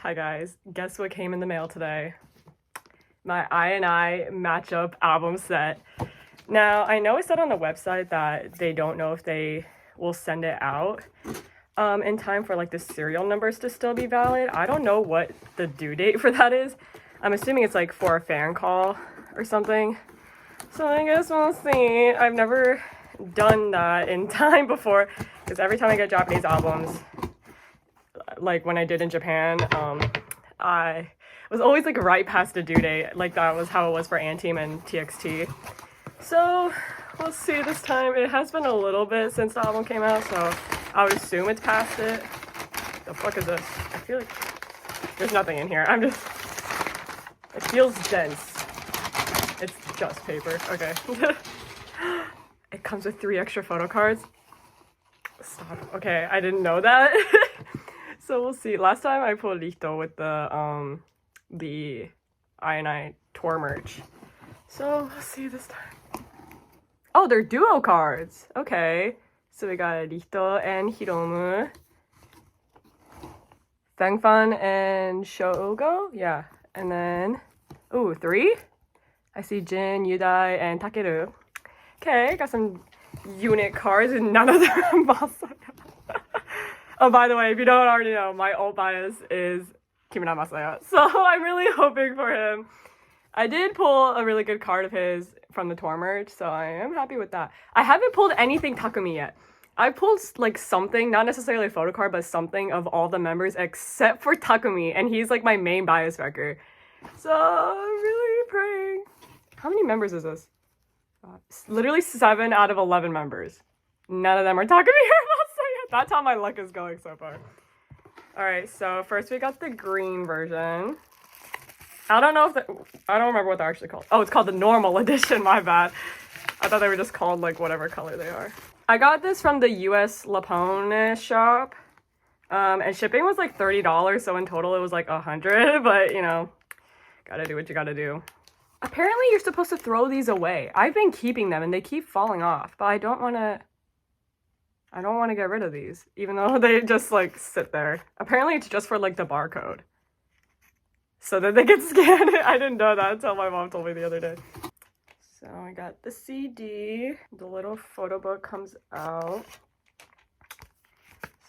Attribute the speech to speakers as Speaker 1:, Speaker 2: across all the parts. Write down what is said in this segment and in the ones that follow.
Speaker 1: Hi guys, guess what came in the mail today? My I matchup album set. Now, I know it said on the website that they don't know if they will send it out in time for like the serial numbers to still be valid. I don't know what the due date for that is. I'm assuming it's like for a fan call or something. So I guess we'll see. I've never done that in time before because every time I get Japanese albums, like when I did in Japan, I was always like right past the due date. Like that was how it was for Anteam and TXT. So we'll see this time. It has been a little bit since the album came out, so I would assume it's past it. The fuck is this? I feel like there's nothing in here. It feels dense. It's just paper. Okay. It comes with 3 extra photo cards. Stop. Okay, I didn't know that. So we'll see. Last time I pulled Rito with the I tour merch. So we'll see this time. Oh, they're duo cards. Okay. So we got Rito and Hiromu. Fangfan and Shogo. Yeah. And then, ooh, 3? I see Jin, Yudai, and Takeru. Okay, got some unit cards and none of them are Masaya. Oh, by the way, if you don't already know, my old bias is Kimura Masaya. So I'm really hoping for him. I did pull a really good card of his from the tour merch, so I am happy with that. I haven't pulled anything Takumi yet. I pulled like something, not necessarily a photo card, but something of all the members except for Takumi, and he's like my main bias wrecker. So I'm really praying. How many members is this? Literally 7 out of 11 members. None of them are Takumi or Masaya. That's how my luck is going so far. Alright, so first we got the green version. I don't remember what they're actually called. Oh, it's called the normal edition, my bad. I thought they were just called like whatever color they are. I got this from the US Lapone shop. And shipping was like $30, so in total it was like $100, but you know, gotta do what you gotta do. Apparently you're supposed to throw these away. I've been keeping them and they keep falling off, but I don't want to get rid of these, even though they just like sit there. Apparently it's just for like the barcode, so that they can scan it. I didn't know that until my mom told me the other day. So I got the CD. The little photo book comes out.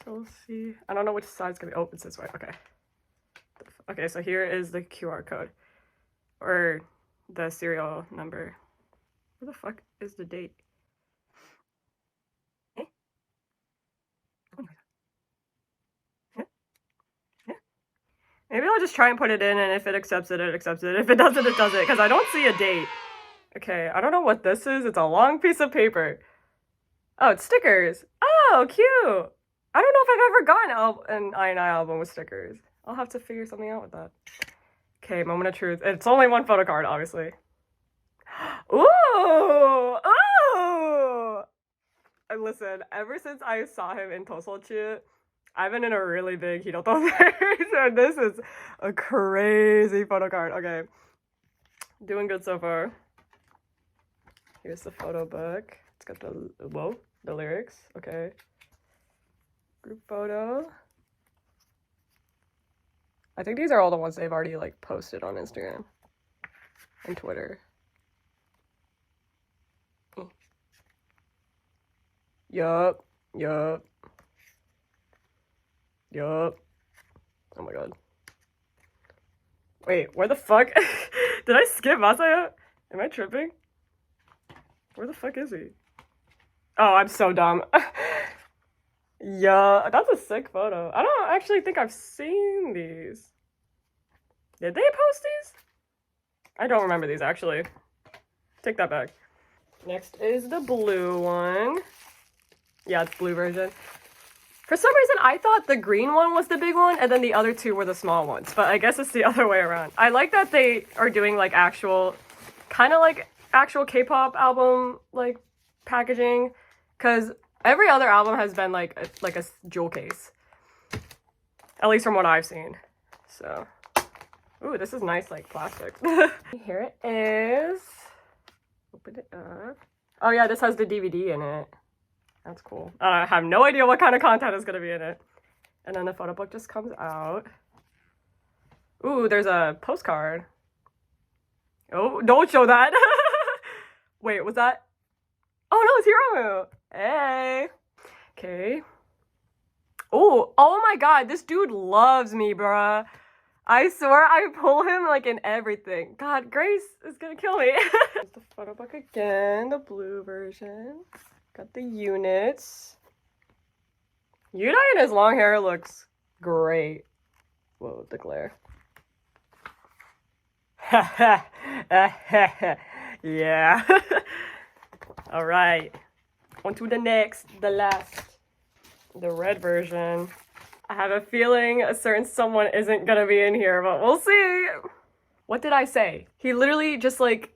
Speaker 1: So we'll see. I don't know which side's gonna be. Oh, it's this way. Okay. Okay, so here is the QR code. Or the serial number. Where the fuck is the date? Eh? Oh yeah. Yeah. Maybe I'll just try and put it in, and if it accepts it, it accepts it. If it doesn't, it doesn't, because I don't see a date. Okay, I don't know what this is. It's a long piece of paper. Oh, it's stickers. Oh, cute. I don't know if I've ever gotten an I album with stickers. I'll have to figure something out with that. Okay, moment of truth. It's only one photo card, obviously. Ooh! Ooh! And listen, ever since I saw him in Tosochu, I've been in a really big Hiroto phase, and this is a crazy photo card. Okay. Doing good so far. Here's the photo book. It's got the lyrics. Okay. Group photo. I think these are all the ones they've already like posted on Instagram and Twitter. Yup. Oh my god. Wait, where the fuck? Did I skip Masaya? Am I tripping? Where the fuck is he? Oh, I'm so dumb. Yeah, that's a sick photo. I don't actually think I've seen these. Did they post these? I don't remember these actually. Take that back. Next is the blue one. Yeah, it's blue version. For some reason, I thought the green one was the big one, and then the other 2 were the small ones. But I guess it's the other way around. I like that they are doing like actual, kind of like actual K-pop album like packaging, because every other album has been like a jewel case, at least from what I've seen. So, ooh, this is nice like plastic. Here it is. Open it up. Oh yeah, this has the DVD in it. That's cool. I have no idea what kind of content is going to be in it. And then the photo book just comes out. Ooh, there's a postcard. Oh, don't show that. Wait, was that? Oh no, it's Hiromu. Hey. Okay. Oh my god, this dude loves me, bruh. I swear I pull him like in everything. God, Grace is gonna kill me. Here's the photo book again, the blue version. Got the units. Yudai and his long hair looks great. Whoa, the glare. Yeah. All right. On to the next, the last, the red version. I have a feeling a certain someone isn't gonna be in here, but we'll see. What did I say? He literally just like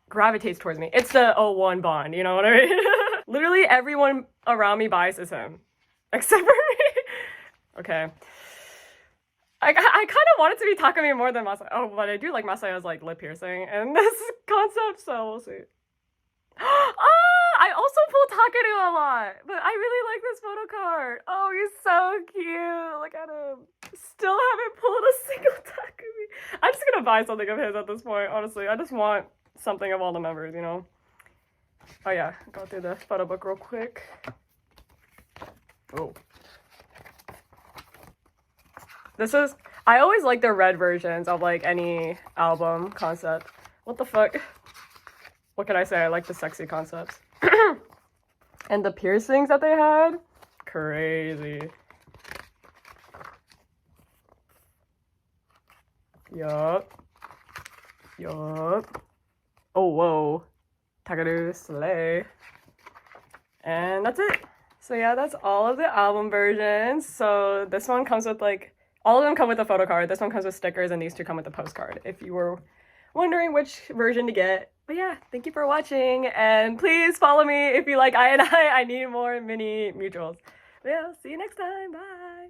Speaker 1: gravitates towards me. It's the 01 bond, you know what I mean? Literally everyone around me biases him, except for me. Okay. I kind of want it to be Takumi more than Masaya. Oh, but I do like Masaya's like lip piercing and this concept, so we'll see. I also pull Takeru a lot, but I really like this photo card. Oh, he's so cute. Look at him. Still haven't pulled a single Takumi. I'm just gonna buy something of his at this point, honestly. I just want something of all the members, you know? Oh yeah, go through the photo book real quick. Oh. This is, I always like the red versions of like any album concept. What the fuck? What can I say? I like the sexy concepts. And the piercings that they had, crazy. Yup. Yup. Oh, whoa. Takeru slay. And that's it. So yeah, that's all of the album versions. So this one comes with like, all of them come with a photo card. This one comes with stickers and these two come with a postcard if you were wondering which version to get. But yeah, thank you for watching and please follow me if you like I need more mini mutuals. But yeah, see you next time. Bye.